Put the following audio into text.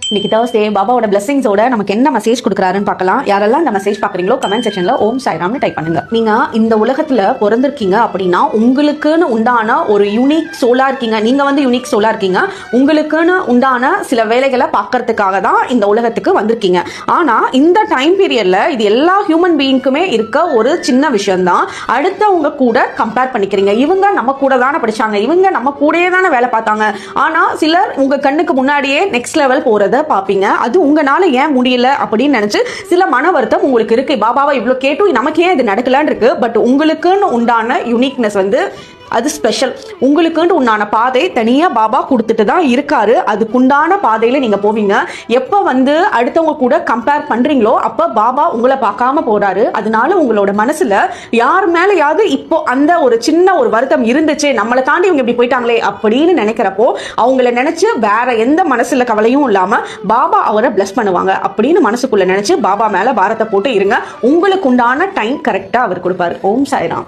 இன்னைக்கு Thursday பாபாவோட பிளெஸிங்ஸோட நமக்கு என்ன மெசேஜ் கொடுக்குறாருன்னு பார்க்கலாம். யாரெல்லாம் இந்த மெசேஜ் பார்க்குறீங்களோ கமெண்ட் செக்ஷன்ல ஓம் சாய்ராம்னு டைப் பண்ணுங்க. நீங்க இந்த உலகத்துல பிறந்திருக்கீங்க அப்படின்னா உங்களுக்குன்னு உண்டான ஒரு யூனிக் சோலா இருக்கீங்க. நீங்க வந்து யூனிக் சோலா இருக்கீங்க. உங்களுக்குன்னு உண்டான சில வேலைகளை பார்க்கறதுக்காக தான் இந்த உலகத்துக்கு வந்திருக்கீங்க. ஆனா இந்த டைம் பீரியட்ல இது எல்லா ஹியூமன் பீயிங்க்குமே இருக்க ஒரு சின்ன விஷயம் தான். அடுத்தவங்க கூட கம்பேர் பண்ணிக்கிறீங்க. இவங்க நம்ம கூட தானே படிச்சாங்க, இவங்க நம்ம கூடயே தானே வேலை பார்த்தாங்க. ஆனா சிலர் உங்க கண்ணுக்கு முன்னாடியே நெக்ஸ்ட் லெவல் போறத பாப்பீங்க. அது உங்களால ஏன் முடியல அப்படின்னு நினைச்சு சில மன வருத்தம் உங்களுக்கு இருக்கு. பாபாவை இவ்வளவு கேட்டும் நமக்கு ஏன் இது நடக்கலான்னு இருக்கு. பட் உங்களுக்குன்னு உண்டான யூனிக்னஸ் வந்து அது ஸ்பெஷல். உங்களுக்குன்னு உண்டான பாதை தனியா பாபா கொடுத்துட்டு தான் இருக்காரு. அதுக்குண்டான பாதையில நீங்க போவீங்க. எப்ப வந்து அடுத்தவங்க கூட கம்பேர் பண்றீங்களோ அப்ப பாபா உங்களை பார்க்காம போறாரு. அதனால உங்களோட மனசுல யார் மேலயாவது இப்போ அந்த ஒரு சின்ன ஒரு வருத்தம் இருந்துச்சு, நம்மளை தாண்டி இவங்க இப்படி போயிட்டாங்களே அப்படின்னு நினைக்கிறப்போ அவங்கள நினைச்சு வேற எந்த மனசுல கவலையும் இல்லாம பாபா அவரை பிளஸ் பண்ணுவாங்க அப்படின்னு மனசுக்குள்ள நினைச்சு பாபா மேல பாரத்தை போட்டு இருங்க. உங்களுக்கு உண்டான டைம் கரெக்டா அவர் கொடுப்பாரு. ஓம் சாய்ராம்.